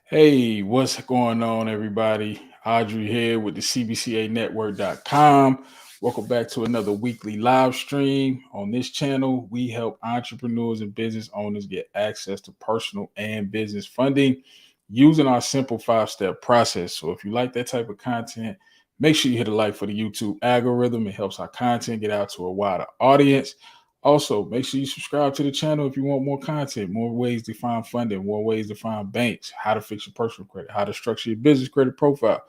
Hey, what's going on, everybody? Audrey here with the CBCAnetwork.com. Welcome back to another weekly live stream. On this channel, we help entrepreneurs and business owners get access to personal and business funding using our simple 5-step process. So, if you like that type of content, make sure you hit a like for the YouTube algorithm. It helps our content get out to a wider audience. Also, make sure you subscribe to the channel if you want more content, more ways to find funding, more ways to find banks, how to fix your personal credit, how to structure your business credit profile,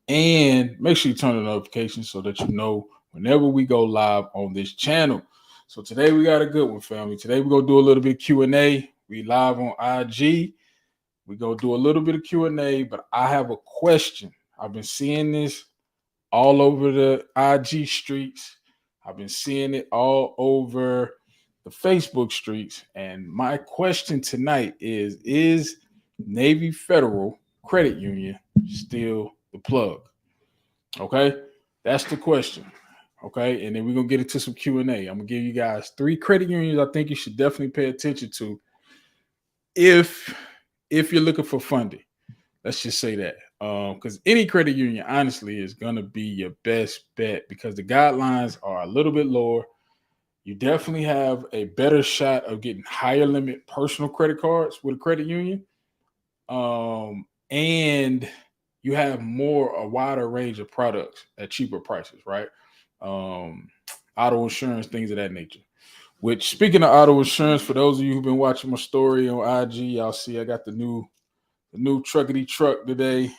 and make sure you turn on notifications so that you know whenever we go live on this channel. So today we got a good one, family. Today we're gonna do a little bit of Q&A. We live on IG. We're gonna do a little bit of Q&A, but I have a question. I've been seeing this all over the IG streets. I've been seeing it all over the Facebook streets. And my question tonight is Navy Federal Credit Union still the plug? Okay? That's the question. Okay? And then we're going to get into some Q&A. I'm going to give you guys 3 credit unions I think you should definitely pay attention to if you're looking for funding. Let's just say that. Because any credit union, honestly, is going to be your best bet because the guidelines are a little bit lower. You definitely have a better shot of getting higher limit personal credit cards with a credit union. And you have a wider range of products at cheaper prices, right? Auto insurance, things of that nature. Which, speaking of auto insurance, for those of you who've been watching my story on IG, y'all see I got the new truckity truck today.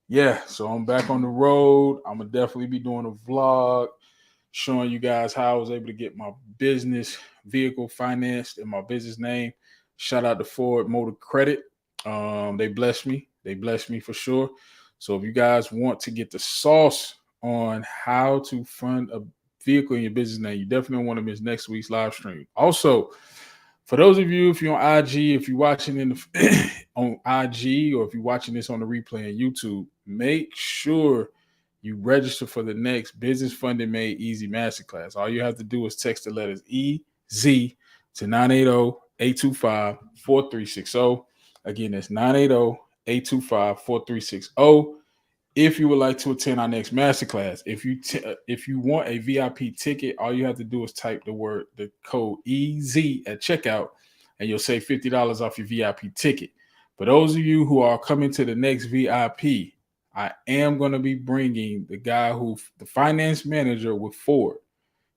Yeah, so I'm back on the road. I'm gonna definitely be doing a vlog showing you guys how I was able to get my business vehicle financed in my business name. Shout out to Ford Motor Credit. They blessed me. They blessed me for sure. So if you guys want to get the sauce on how to fund a vehicle in your business name, you definitely want to miss next week's live stream. Also, for those of you, if you're on IG, if you're watching on IG, or if you're watching this on the replay on YouTube, make sure you register for the next Business Funding Made Easy Masterclass. All you have to do is text the letters EZ to 980-825-4360. Again, that's 980-825-4360. If you would like to attend our next masterclass, if you want a VIP ticket, all you have to do is type the code EZ at checkout, and you'll save $50 off your VIP ticket. For those of you who are coming to the next VIP, I am going to be bringing the finance manager with Ford.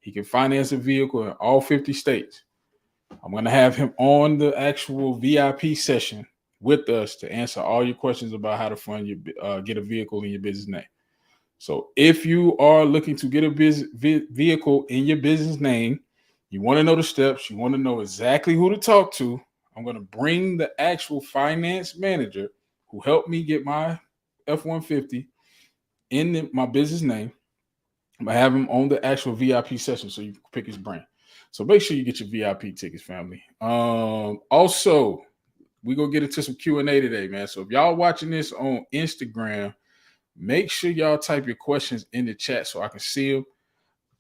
He can finance a vehicle in all 50 states. I'm going to have him on the actual VIP session with us to answer all your questions about how to get a vehicle in your business name. So if you are looking to get a vehicle in your business name, you want to know the steps, you want to know exactly who to talk to, I'm going to bring the actual finance manager who helped me get my F-150 in my business name. I'm going to have him on the actual VIP session so you can pick his brain. So make sure you get your VIP tickets, family. Also, we're going to get into some Q&A today, man. So if y'all watching this on Instagram, make sure y'all type your questions in the chat so I can see them.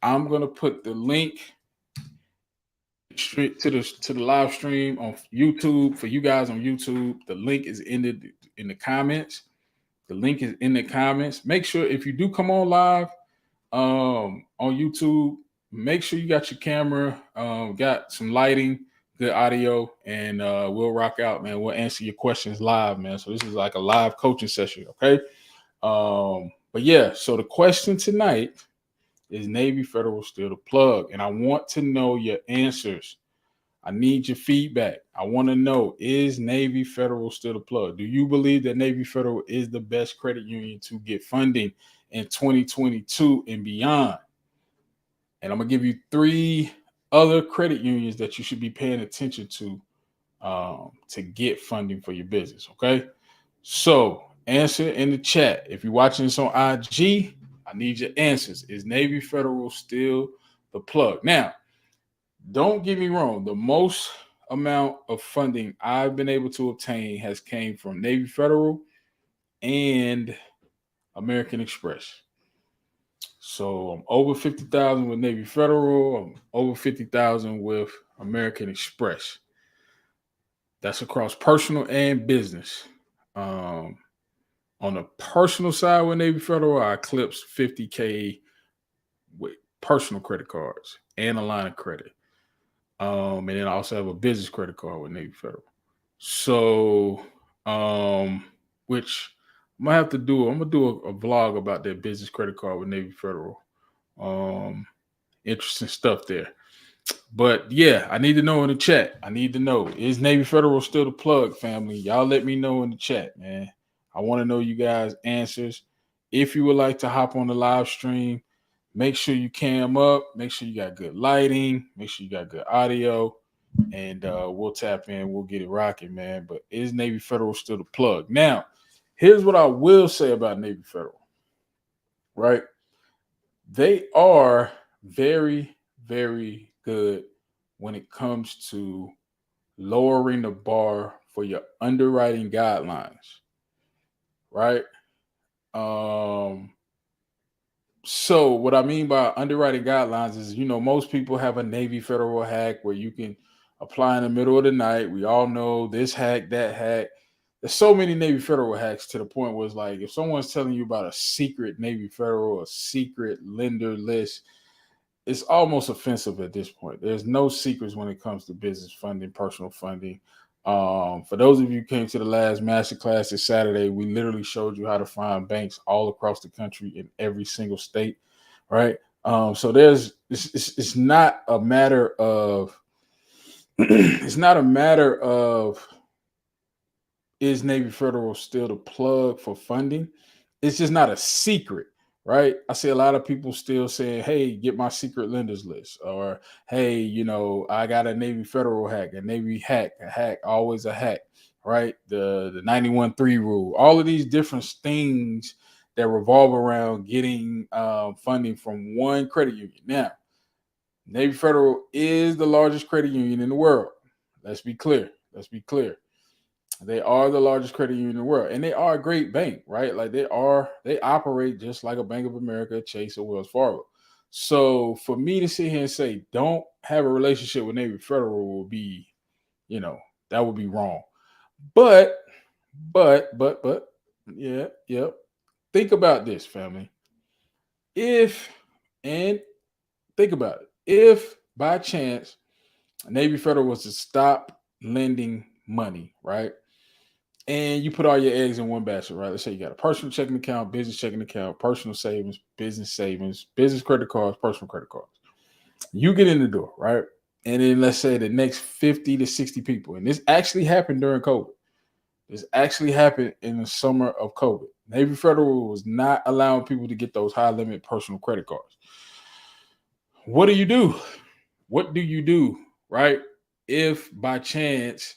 I'm going to put the link straight to the live stream on YouTube for you guys on YouTube. The link is in the comments. The link is in the comments. Make sure if you do come on live on YouTube, make sure you got your camera, got some lighting, good audio, and we'll rock out, man. We'll answer your questions live, man. So this is like a live coaching session, okay? But yeah, so the question tonight is Navy Federal still the plug? And I want to know your answers. I need your feedback. I want to know, is Navy Federal still the plug? Do you believe that Navy Federal is the best credit union to get funding in 2022 and beyond? And I'm going to give you 3 other credit unions that you should be paying attention to get funding for your business, okay? So answer in the chat. If you're watching this on IG, I need your answers. Is Navy Federal still the plug? Now, don't get me wrong. The most amount of funding I've been able to obtain has came from Navy Federal and American Express. So I'm over 50,000 with Navy Federal. I'm over 50,000 with American Express. That's across personal and business. Um, on the personal side with Navy Federal, I eclipsed 50K with personal credit cards and a line of credit. And then I also have a business credit card with Navy Federal. So, which I'm gonna do a vlog about that business credit card with Navy Federal. Um, Interesting stuff there. But yeah, I need to know in the chat. I need to know, is Navy Federal still the plug, family? Y'all let me know in the chat, man. I want to know you guys' answers. If you would like to hop on the live stream, make sure you cam up, make sure you got good lighting, make sure you got good audio, and we'll tap in, we'll get it rocking, man. But is Navy Federal still the plug? Now, here's what I will say about Navy Federal, right? They are very, very good when it comes to lowering the bar for your underwriting guidelines, right? Um, so what I mean by underwriting guidelines is, most people have a Navy Federal hack where you can apply in the middle of the night. We all know this hack, that hack. There's so many Navy Federal hacks to the point where it's like, if someone's telling you about a secret Navy Federal, a secret lender list, it's almost offensive at this point. There's no secrets when it comes to business funding, personal funding. For those of you who came to the last masterclass this Saturday, we literally showed you how to find banks all across the country in every single state, right? So it's not a matter of it's not a matter of is Navy Federal still the plug for funding? It's just not a secret, right? I see a lot of people still saying, hey, get my secret lenders list. Or, hey, I got a Navy Federal hack, a Navy hack, always a hack, right? The 91-3 rule, all of these different things that revolve around getting funding from one credit union. Now, Navy Federal is the largest credit union in the world. Let's be clear. They are the largest credit union in the world, and they are a great bank, right? Like they operate just like a Bank of America, Chase, or Wells Fargo. So for me to sit here and say don't have a relationship with Navy Federal will be, that would be wrong. But, yeah, yep. Think about this, family. Think about it. If by chance Navy Federal was to stop lending money, right? And you put all your eggs in one basket, right? Let's say you got a personal checking account, business checking account, personal savings, business credit cards, personal credit cards. You get in the door, right? And then let's say the next 50 to 60 people, and this actually happened during COVID. This actually happened in the summer of COVID. Navy Federal was not allowing people to get those high limit personal credit cards. What do you do? Right? If by chance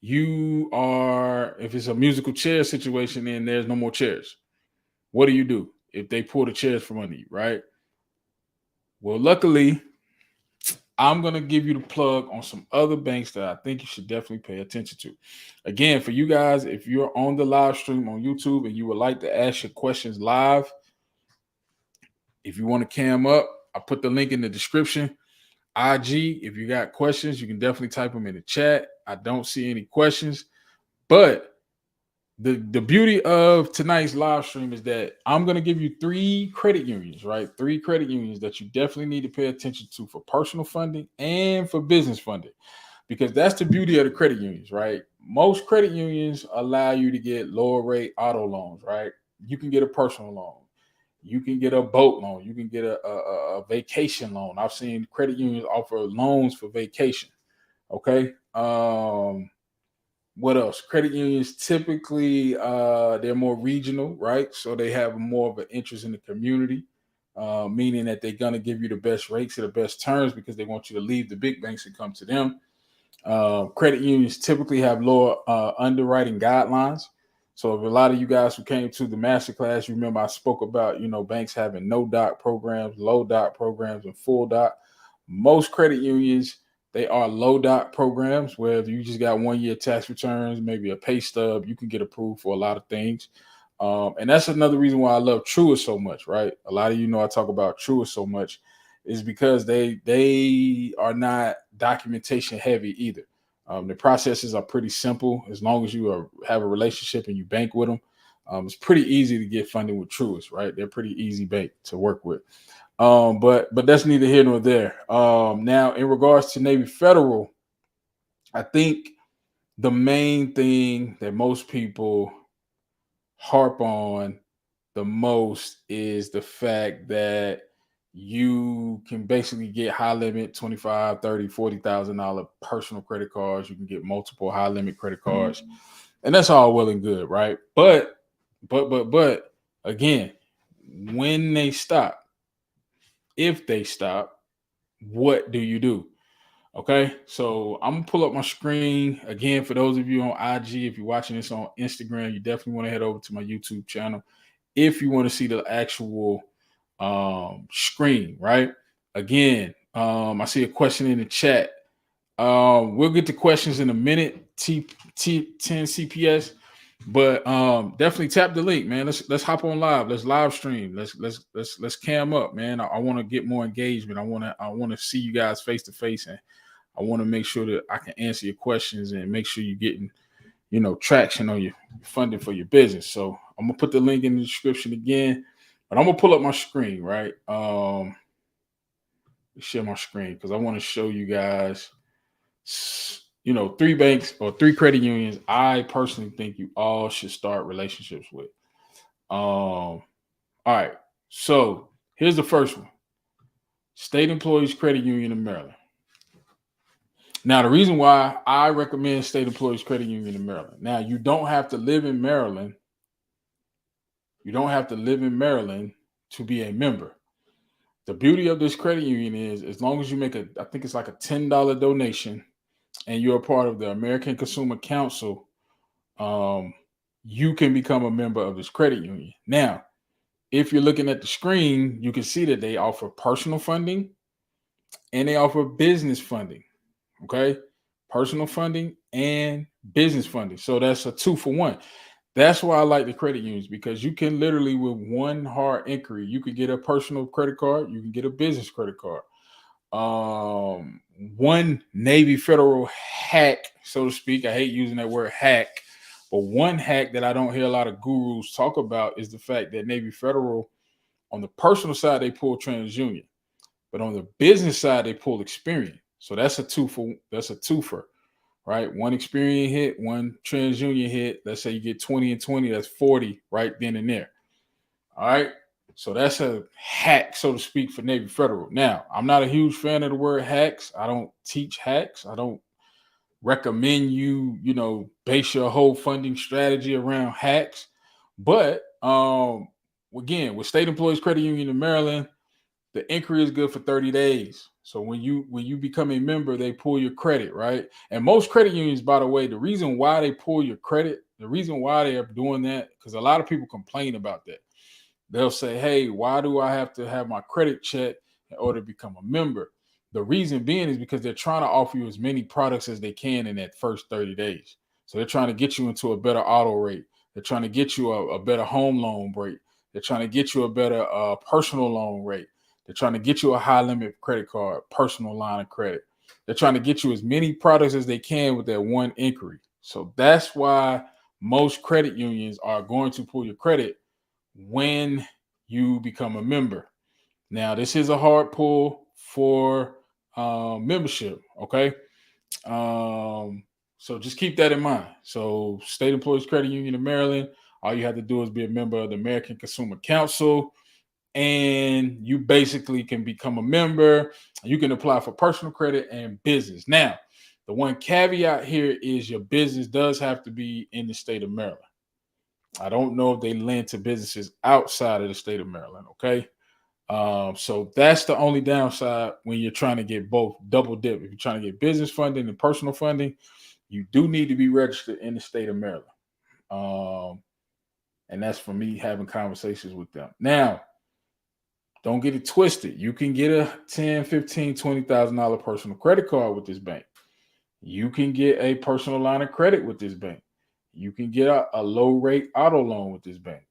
if it's a musical chair situation and there's no more chairs, what do you do if they pull the chairs from under you, right? Well, luckily, I'm going to give you the plug on some other banks that I think you should definitely pay attention to. Again, for you guys, if you're on the live stream on YouTube and you would like to ask your questions live, if you want to cam up, I put the link in the description. IG, if you got questions, you can definitely type them in the chat. I don't see any questions, but the beauty of tonight's live stream is that I'm going to give you 3 credit unions, right? 3 credit unions that you definitely need to pay attention to for personal funding and for business funding, because that's the beauty of the credit unions, right? Most credit unions allow you to get lower rate auto loans, right? You can get a personal loan. You can get a boat loan. You can get a vacation loan. I've seen credit unions offer loans for vacation. Okay. What else? Credit unions typically they're more regional, right? So they have more of an interest in the community, meaning that they're gonna give you the best rates at the best terms because they want you to leave the big banks and come to them. Credit unions typically have lower underwriting guidelines. So if a lot of you guys who came to the masterclass, you remember I spoke about, banks having no doc programs, low doc programs, and full doc. Most credit unions, they are low doc programs where if you just got 1 year tax returns, maybe a pay stub, you can get approved for a lot of things. And that's another reason why I love Truist so much, right? A lot of I talk about Truist so much is because they are not documentation heavy either. The processes are pretty simple as long as you have a relationship and you bank with them. It's pretty easy to get funding with Truist, right? They're pretty easy bank to work with. But that's neither here nor there. Now, in regards to Navy Federal, I think the main thing that most people harp on the most is the fact that you can basically get high limit 25, 30, $40,000 personal credit cards. You can get multiple high limit credit cards. And that's all well and good, right? But again, when they stop, if they stop, what do you do? Okay, so I'm gonna pull up my screen again for those of you on IG. If you're watching this on Instagram, you definitely want to head over to my YouTube channel if you want to see the actual screen, right? Again, I see a question in the chat. We'll get to questions in a minute. T10 CPS, but definitely tap the link, man. Let's hop on live. Let's live stream. Let's cam up, man. I want to get more engagement. I want to see you guys face to face, and I want to make sure that I can answer your questions and make sure you're getting, traction on your funding for your business. So I'm gonna put the link in the description again, but I'm gonna pull up my screen, right? Share my screen because I want to show you guys, three banks or three credit unions I personally think you all should start relationships with. All right. So here's the first one. State Employees Credit Union of Maryland. Now, the reason why I recommend State Employees Credit Union of Maryland. Now, you don't have to live in Maryland. You don't have to live in Maryland to be a member. The beauty of this credit union is as long as you make I think it's like a $10 donation and you're a part of the American Consumer Council, you can become a member of this credit union. Now, if you're looking at the screen, you can see that they offer personal funding and they offer business funding. Okay. Personal funding and business funding. So that's a 2-for-1. That's why I like the credit unions, because you can literally, with one hard inquiry, you can get a personal credit card, you can get a business credit card. One Navy Federal hack, so to speak. I hate using that word hack, but one hack that I don't hear a lot of gurus talk about is the fact that Navy Federal, on the personal side, they pull TransUnion, but on the business side, they pull Experian. So that's a twofer, right? One Experian hit, one TransUnion hit. Let's say you get 20 and 20, that's 40 right then and there. All right. So that's a hack, so to speak, for Navy Federal. Now, I'm not a huge fan of the word hacks. I don't teach hacks. I don't recommend you, base your whole funding strategy around hacks. But again, with State Employees Credit Union in Maryland, the inquiry is good for 30 days. So when you become a member, they pull your credit, right? And most credit unions, by the way, the reason why they pull your credit, the reason why they are doing that, because a lot of people complain about that. They'll say, hey, why do I have to have my credit checked in order to become a member? The reason being is because they're trying to offer you as many products as they can in that first 30 days. So they're trying to get you into a better auto rate. They're trying to get you a better home loan rate. They're trying to get you a better personal loan rate. They're trying to get you a high limit credit card, personal line of credit. They're trying to get you as many products as they can with that one inquiry. So that's why most credit unions are going to pull your credit when you become a member. Now, this is a hard pull for membership. Okay. So just keep that in mind. So State Employees Credit Union of Maryland, all you have to do is be a member of the American Consumer Council, and you basically can become a member. You can apply for personal credit and business. Now, the one caveat here is your business does have to be in the state of Maryland. I don't know if they lend to businesses outside of the state of Maryland. Okay. So that's the only downside when you're trying to get both double dip. If you're trying to get business funding and personal funding, you do need to be registered in the state of Maryland. And that's for me having conversations with them. Now, don't get it twisted. You can get a $10,000, $15,000, $20,000 personal credit card with this bank. You can get a personal line of credit with this bank. You can get a low rate auto loan with this bank.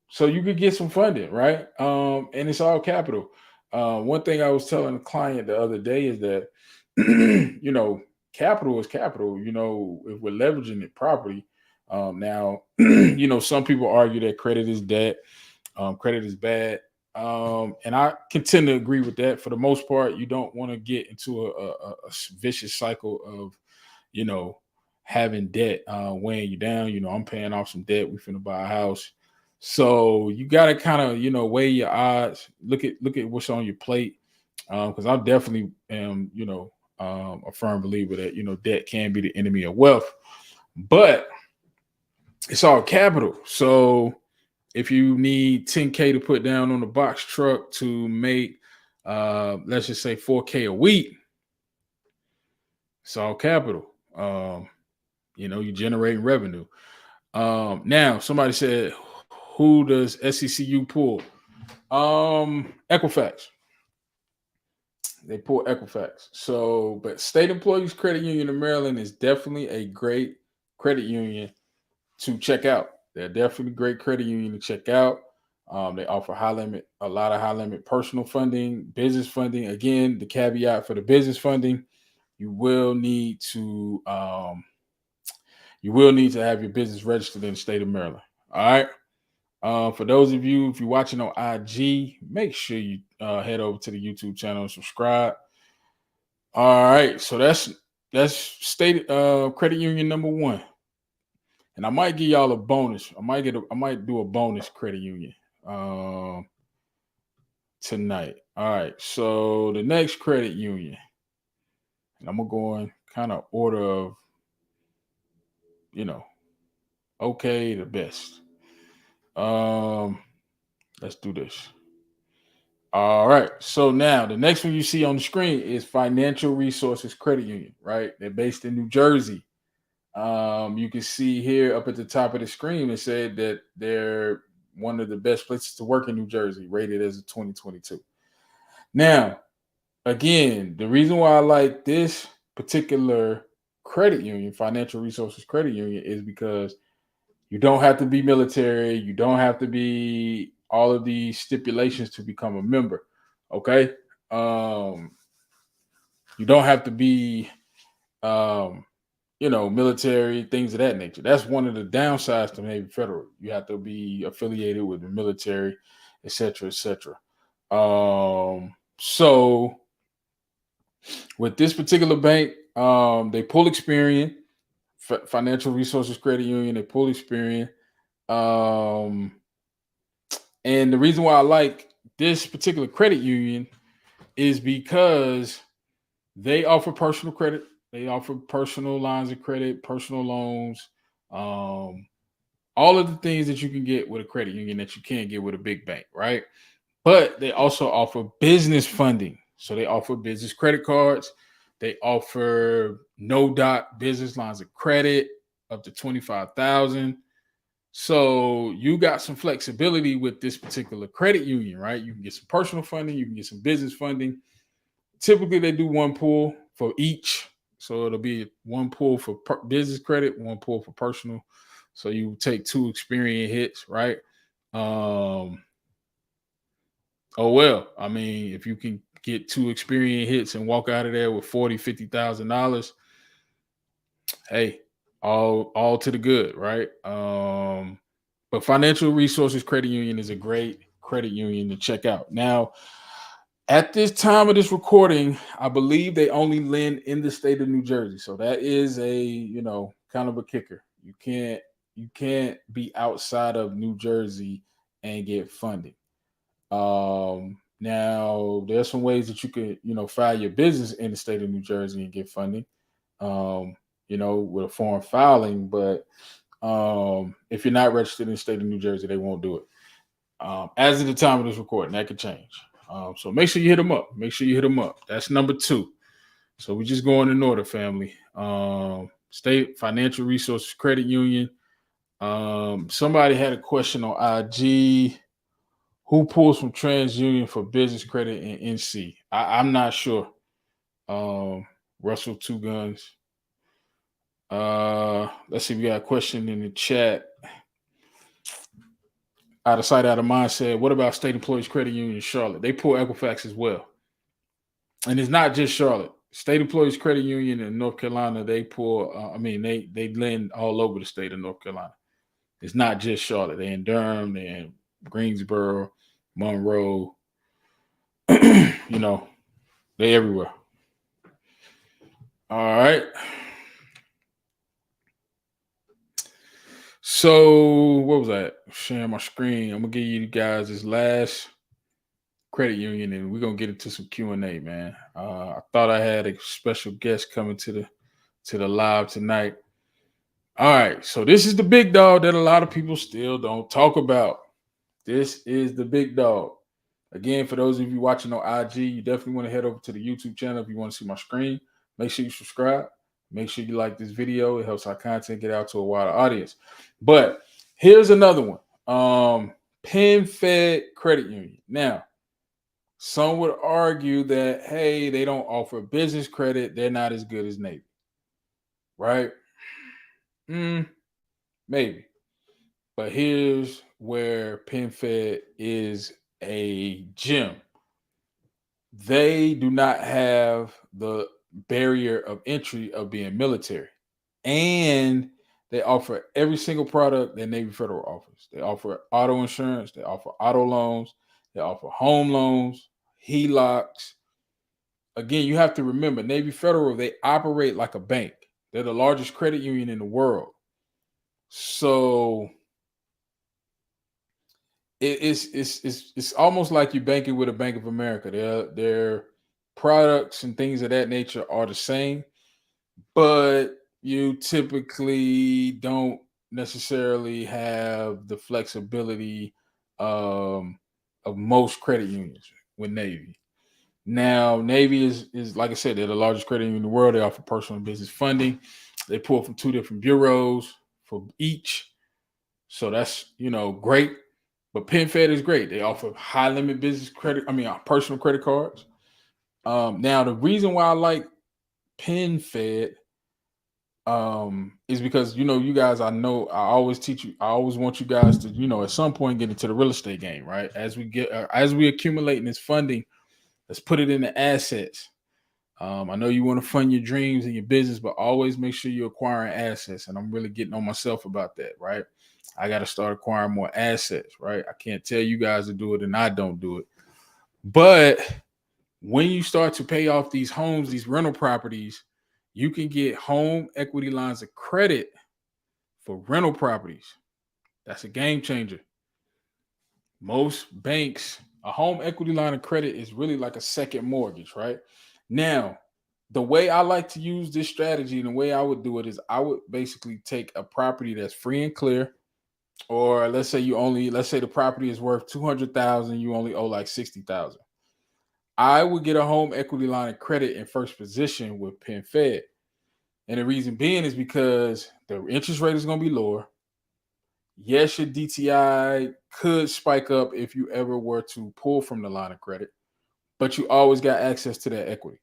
So you could get some funding, right? And it's all capital. One thing I was telling a client the other day is that capital is capital. If we're leveraging it properly. Now, some people argue that credit is debt, credit is bad. And I can tend to agree with that. For the most part, you don't want to get into a vicious cycle of, you know, having debt weighing you down. I'm paying off some debt. We finna buy a house. So you gotta kind of, weigh your odds, look at what's on your plate. Because I definitely am, a firm believer that, debt can be the enemy of wealth. But it's all capital. So if you need 10K to put down on a box truck to make let's just say 4K a week, it's all capital. You generate revenue. Now somebody said, who does SECU pull? Equifax. They pull Equifax. So, but State Employees Credit Union of Maryland is definitely a great credit union to check out. They're definitely a great credit union to check out. They offer a lot of high limit personal funding, business funding. Again, the caveat for the business funding, you will need to have your business registered in the state of Maryland. All right. For those of you, if you're watching on IG, make sure you head over to the YouTube channel and subscribe. All right, so that's state credit union number one, and I might give y'all a bonus. I might do a bonus credit union tonight. All right, so the next credit union, and I'm gonna go in kind of order of, okay to best. Let's do this. All right. So now the next one you see on the screen is Financial Resources Credit Union, right? They're based in New Jersey. You can see here up at the top of the screen, it said that they're one of the best places to work in New Jersey, rated as a 2022. Now, again, the reason why I like this particular credit union, Financial Resources Credit Union, is because you don't have to be military. You don't have to be all of these stipulations to become a member. Okay. You don't have to be, military, things of that nature. That's one of the downsides to Navy Federal. You have to be affiliated with the military, et cetera, et cetera. So with this particular bank, they pull Experian, Financial Resources Credit Union, they pull Experian. And the reason why I like this particular credit union is because they offer personal credit. They offer personal lines of credit, personal loans, all of the things that you can get with a credit union that you can't get with a big bank, right? But they also offer business funding. So they offer business credit cards. They offer no dot business lines of credit up to 25,000. So you got some flexibility with this particular credit union, right? You can get some personal funding, you can get some business funding. Typically, they do one pool for each. So it'll be one pool for business credit, one pool for personal. So you take 2 Experian hits, right? Oh well. I mean, if you can get 2 Experian hits and walk out of there with $40,000, $50,000, hey, all to the good, right? But Financial Resources Credit Union is a great credit union to check out. Now, at this time of this recording, I believe they only lend in the state of New Jersey. So that is a, kind of a kicker. You can't be outside of New Jersey and get funding. Now there's some ways that you could, file your business in the state of New Jersey and get funding. With a foreign filing, but if you're not registered in the state of New Jersey, they won't do it. As of the time of this recording, that could change. So make sure you hit them up. That's number 2. So we're just going in order, family. State Financial Resources Credit Union. Somebody had a question on IG. Who pulls from TransUnion for business credit in NC? I'm not sure. Russell Two Guns. Let's see. We got a question in the chat. Out of sight, out of mind said, what about State Employees Credit Union in Charlotte? They pull Equifax as well. And it's not just Charlotte. State Employees Credit Union in North Carolina, they pull. They lend all over the state of North Carolina. It's not just Charlotte. They in Durham, they in Greensboro, Monroe. You know, they everywhere. All right. So what was that? Sharing my screen. I'm gonna give you guys this last credit union, and we're gonna get into some Q&A, man. I thought I had a special guest coming to the live tonight. All right, so this is the big dog that a lot of people still don't talk about. This is the big dog. Again, for those of you watching on IG, you definitely want to head over to the YouTube channel if you want to see my screen. Make sure you subscribe. Make sure you like this video. It helps our content get out to a wider audience. But here's another one. PenFed Credit Union. Now, some would argue that, hey, they don't offer business credit. They're not as good as Navy. Right? Maybe. But here's where PenFed is a gem. They do not have the barrier of entry of being military. And they offer every single product that Navy Federal offers. They offer auto insurance, they offer auto loans, they offer home loans, HELOCs. Again, you have to remember, Navy Federal, they operate like a bank. They're the largest credit union in the world. So it's almost like you're banking with a Bank of America. Their products and things of that nature are the same, but you typically don't necessarily have the flexibility of most credit unions with Navy. Now, Navy is like I said, they're the largest credit union in the world. They offer personal and business funding. They pull from 2 different bureaus for each. So that's, great. But PenFed is great. They offer high limit business credit, personal credit cards. Now, the reason why I like PenFed is because, you guys, I always teach you, I always want you guys to, at some point get into the real estate game, right? As we accumulate in this funding, let's put it into assets. I know you want to fund your dreams and your business, but always make sure you're acquiring assets. And I'm really getting on myself about that, right? I got to start acquiring more assets, right? I can't tell you guys to do it and I don't do it. But when you start to pay off these homes, these rental properties, you can get home equity lines of credit for rental properties. That's a game changer. Most banks, a home equity line of credit is really like a second mortgage, right? Now, the way I like to use this strategy and the way I would do it is I would basically take a property that's free and clear, or let's say the property is worth 200,000, you only owe like 60,000. I would get a home equity line of credit in first position with PenFed. And the reason being is because the interest rate is going to be lower. Yes, your DTI could spike up if you ever were to pull from the line of credit, but you always got access to that equity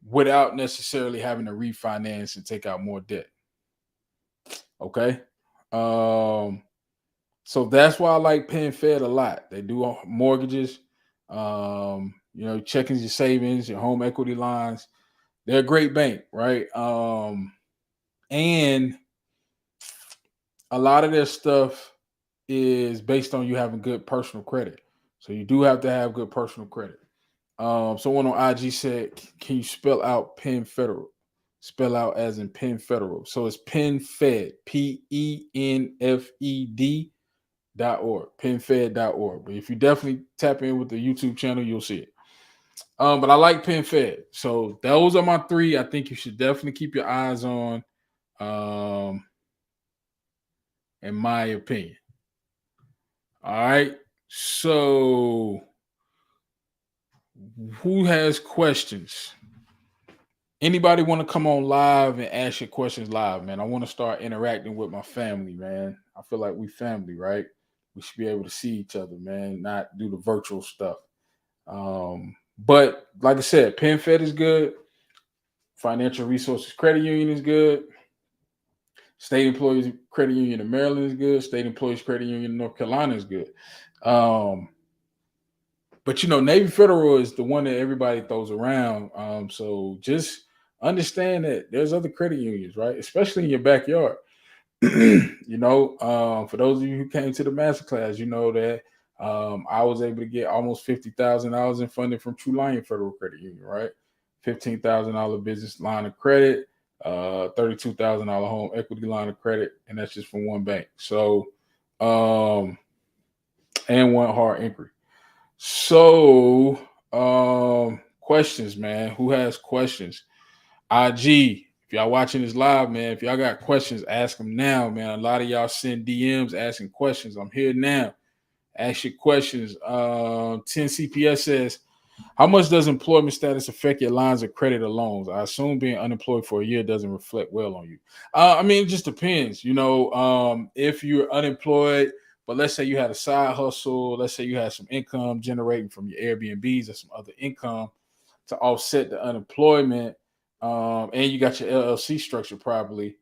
without necessarily having to refinance and take out more debt. Okay. So that's why I like PenFed a lot. They do mortgages, checkings, your savings, your home equity lines. They're a great bank, right? And a lot of their stuff is based on you having good personal credit. So you do have to have good personal credit. Someone on IG said, can you spell out Penn Federal? Spell out as in Penn Federal. So it's PenFed, PenFed.org, PenFed.org. But if you definitely tap in with the YouTube channel, you'll see it. But I like PenFed. So those are my 3. I think you should definitely keep your eyes on, in my opinion. All right. So who has questions? Anybody want to come on live and ask your questions live, man? I want to start interacting with my family, man. I feel like we family, right? We should be able to see each other, man, not do the virtual stuff. But like I said, PenFed is good. Financial Resources Credit Union is good. State Employees Credit Union in Maryland is good. State Employees Credit Union in North Carolina is good. But Navy Federal is the one that everybody throws around. So just understand that there's other credit unions, right? Especially in your backyard. For those of you who came to the masterclass, you know that I was able to get almost $50,000 in funding from True Lion Federal Credit Union, right? $15,000 business line of credit, $32,000 home equity line of credit, and that's just from one bank. So, and one hard inquiry. So, questions, man. Who has questions? IG, if y'all watching this live, man, if y'all got questions, ask them now, man. A lot of y'all send DMs asking questions. I'm here now. Ask your questions. 10 CPS says, how much does employment status affect your lines of credit or loans? I assume being unemployed for a year doesn't reflect well on you. It just depends. If you're unemployed, but let's say you had a side hustle, let's say you had some income generating from your Airbnbs or some other income to offset the unemployment, and you got your LLC structured properly.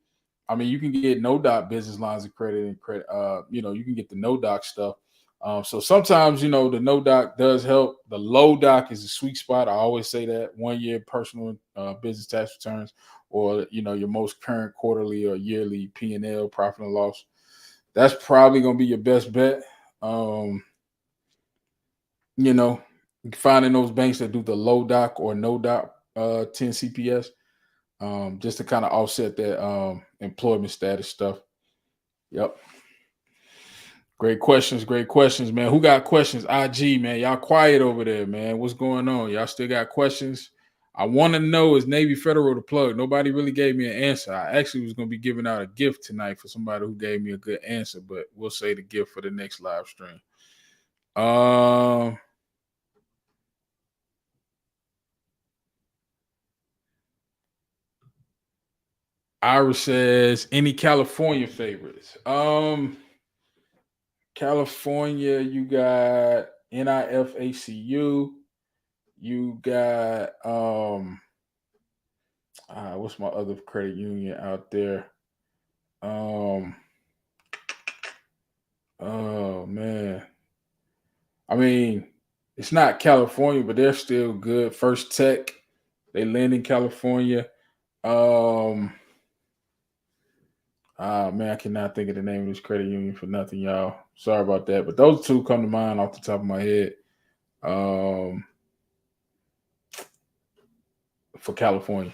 You can get no doc business lines of credit and credit. You can get the no doc stuff. So sometimes, the no doc does help. The low doc is a sweet spot. I always say that 1 year personal business tax returns, or your most current quarterly or yearly P&L, profit and loss. That's probably going to be your best bet. Finding those banks that do the low doc or no doc 10 CPS, just to kind of offset that employment status stuff. Yep. Great questions, man. Who got questions? IG, man. Y'all quiet over there, man. What's going on? Y'all still got questions? I want to know, is Navy Federal the plug? Nobody really gave me an answer. I actually was going to be giving out a gift tonight for somebody who gave me a good answer, but we'll say the gift for the next live stream. Ira says, any California favorites? California, you got NIFACU. You got what's my other credit union out there? Oh man. It's not California, but they're still good. First Tech, they lend in California. Man, I cannot think of the name of this credit union for nothing, y'all. Sorry about that. But those two come to mind off the top of my head. For California.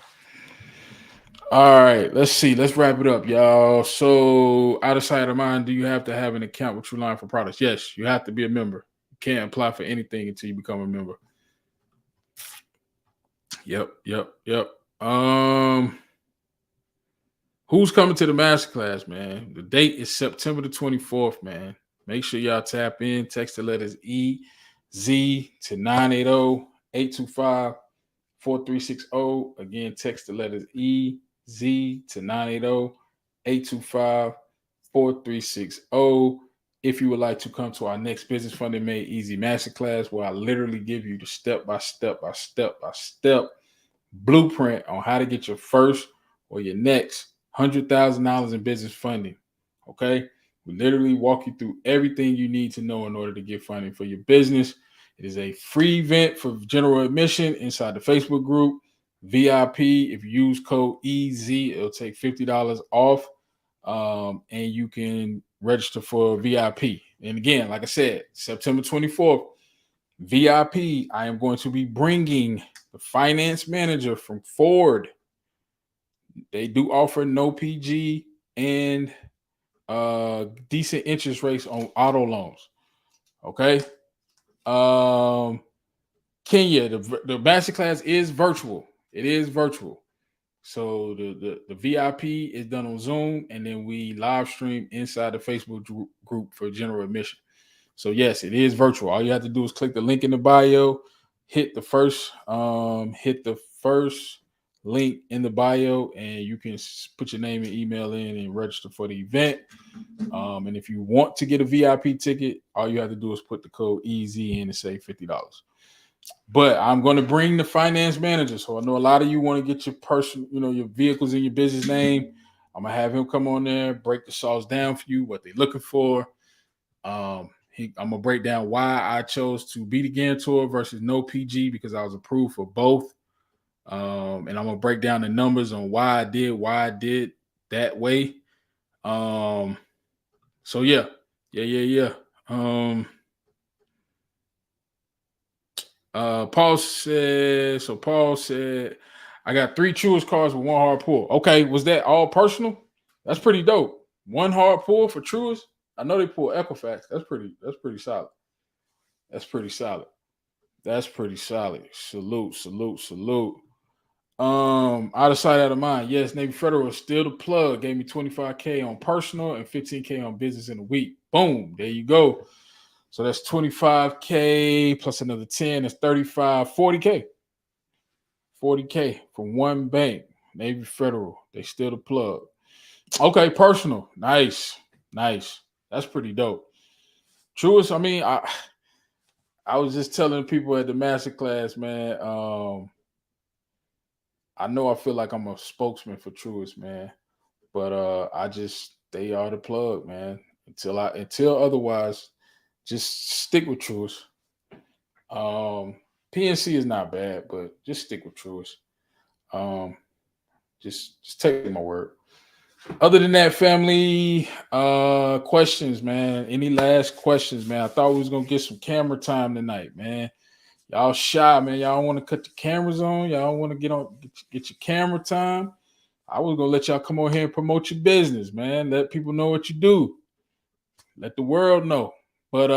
All right, let's see. Let's wrap it up, y'all. So, out of sight of mind, do you have to have an account with True Line for products? Yes, you have to be a member. You can't apply for anything until you become a member. Yep. Who's coming to the masterclass, man? The date is September the 24th, man. Make sure y'all tap in. Text the letters EZ to 980-825-4360. Again, text the letters EZ to 980-825-4360. If you would like to come to our next Business Funding Made Easy Masterclass, where I literally give you the step-by-step blueprint on how to get your first or your next $100,000 in business funding. Okay? We literally walk you through everything you need to know in order to get funding for your business. It is a free event for general admission inside the Facebook group. VIP, if you use code EZ, it'll take $50 off, and you can register for VIP. And again, like I said, September 24th, VIP, I am going to be bringing the finance manager from Ford. They do offer no PG and decent interest rates on auto loans. Okay. Kenya, the masterclass is virtual. It is virtual. So the VIP is done on Zoom, and then we live stream inside the Facebook group for general admission. So yes, it is virtual. All you have to do is click the link in the bio, hit the first link in the bio, and you can put your name and email in and register for the event. And if you want to get a VIP ticket, all you have to do is put the code EZ in and save $50. But I'm going to bring the finance manager. So I know a lot of you want to get your your vehicles in your business name. I'm going to have him come on there, break the sauce down for you, what they're looking for. I'm gonna break down why I chose to be the guarantor versus no PG because I was approved for both. And I'm gonna break down the numbers on why I did that way. So yeah. Paul said, I got 3 Truist cards with 1 hard pull. Okay, was that all personal? That's pretty dope. 1 hard pull for Truist. I know they pull Equifax. That's pretty solid. That's pretty solid. That's pretty solid. Salute. Out of sight, out of mind. Yes, Navy Federal is still the plug. Gave me 25K on personal and 15K on business in a week. Boom. There you go. So that's 25K plus another 10. That's 35, 40K. 40K from one bank. Navy Federal. They still the plug. Okay, personal. Nice. That's pretty dope. Truist, I mean, I was just telling people at the masterclass, man. I know I feel like I'm a spokesman for Truist, man. But they are the plug, man. Until otherwise, just stick with Truist. PNC is not bad, but just stick with Truist. Just take my word. Other than that, family, questions, man. Any last questions, man? I thought we was gonna get some camera time tonight, man. Y'all shy, man. Y'all want to cut the cameras on. Y'all want to get your camera time. I was gonna let y'all come on here and promote your business, man. Let people know what you do. Let the world know. But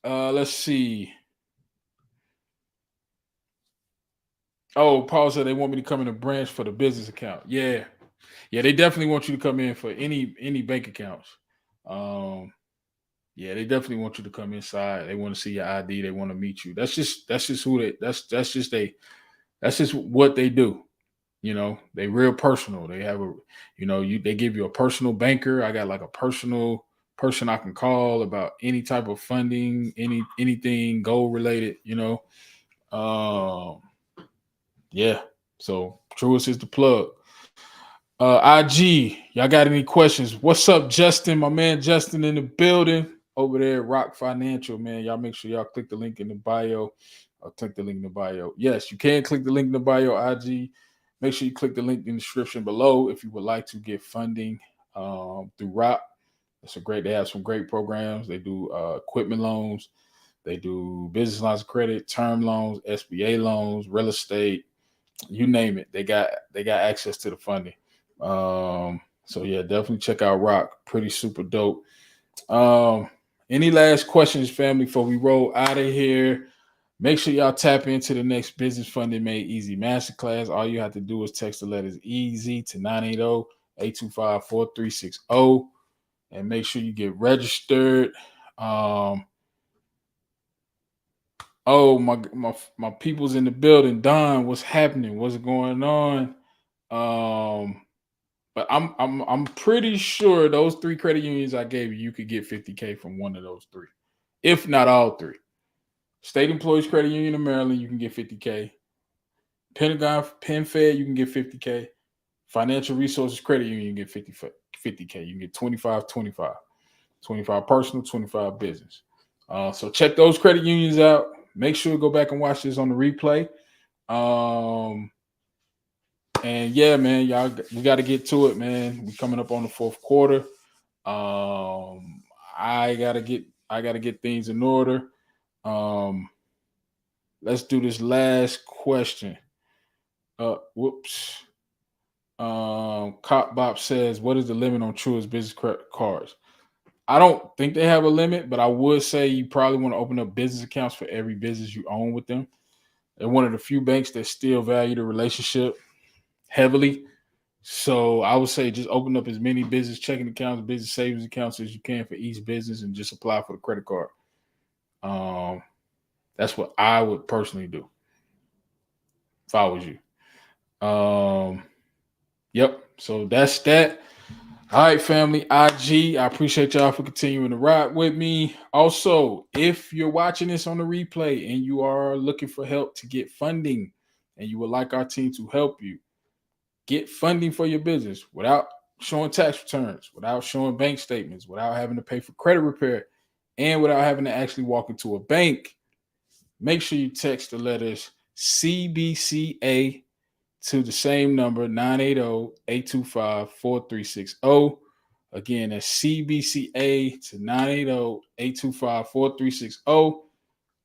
let's see. Oh, Paul said they want me to come in a branch for the business account. Yeah, they definitely want you to come in for any bank accounts. Yeah, they definitely want you to come inside. They want to see your ID. They want to meet you. That's just what they do. You know, they real personal. They have they give you a personal banker. I got like a personal person I can call about any type of funding, anything goal related, Yeah. So Truist is the plug. IG, y'all got any questions? What's up, Justin? My man Justin in the building over there at Rock Financial, man. Y'all make sure y'all click the link in the bio. I'll click the link in the bio. Yes, you can click the link in the bio, IG. Make sure you click the link in the description below if you would like to get funding through Rock. They have some great programs. They do equipment loans. They do business lines of credit, term loans, SBA loans, real estate, you name it. They got access to the funding. So yeah, definitely check out Rock. Pretty super dope. Any last questions, family, before we roll out of here? Make sure y'all tap into the next Business Funding Made Easy Masterclass. All you have to do is text the letters EASY to 980-825-4360 and make sure you get registered. Oh, my people's in the building. Don, what's happening? What's going on? But I'm pretty sure those 3 credit unions I gave you could get 50K from one of those 3, if not all 3. State Employees Credit Union of Maryland, you can get 50K. Pentagon, PenFed, you can get 50K. Financial Resources Credit Union, you can get 50K. You can get 25 personal, 25 business. So check those credit unions out. Make sure to go back and watch this on the replay. And yeah, man, y'all, we got to get to it, man. We coming up on the 4th quarter. I gotta get things in order. Let's do this last question. Whoops. Cop Bop says, what is the limit on Truist business cards? I don't think they have a limit, but I would say you probably want to open up business accounts for every business you own with them. They're one of the few banks that still value the relationship heavily. So I would say just open up as many business checking accounts, business savings accounts as you can for each business and just apply for the credit card. That's what I would personally do if I was you. Yep. So that's that. All right, family. IG, I appreciate y'all for continuing to ride with me. Also, if you're watching this on the replay and you are looking for help to get funding and you would like our team to help you get funding for your business without showing tax returns, without showing bank statements, without having to pay for credit repair, and without having to actually walk into a bank, make sure you text the letters CBCA to the same number, 980-825-4360. Again, that's CBCA to 980-825-4360.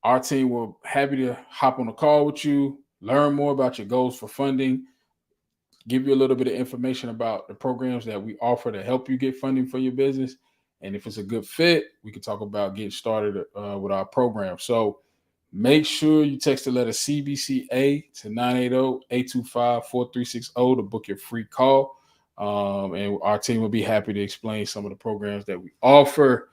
Our team will happy to hop on a call with you, learn more about your goals for funding, give you a little bit of information about the programs that we offer to help you get funding for your business. And if it's a good fit, we can talk about getting started with our program. So make sure you text the letter CBCA to 980-825-4360 to book your free call. And our team will be happy to explain some of the programs that we offer.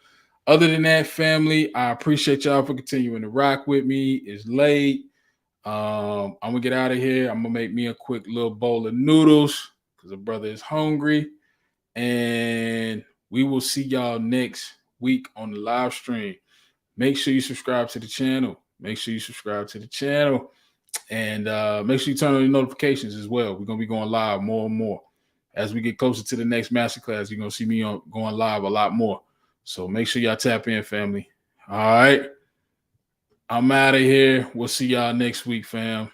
Other than that, family, I appreciate y'all for continuing to rock with me. It's late. I'm gonna get out of here. I'm gonna make me a quick little bowl of noodles because the brother is hungry. And we will see y'all next week on the live stream. Make sure you subscribe to the channel. And make sure you turn on your notifications as well. We're gonna be going live more and more. As we get closer to the next masterclass, you're gonna see me going live a lot more. So make sure y'all tap in, family. All right. I'm out of here. We'll see y'all next week, fam.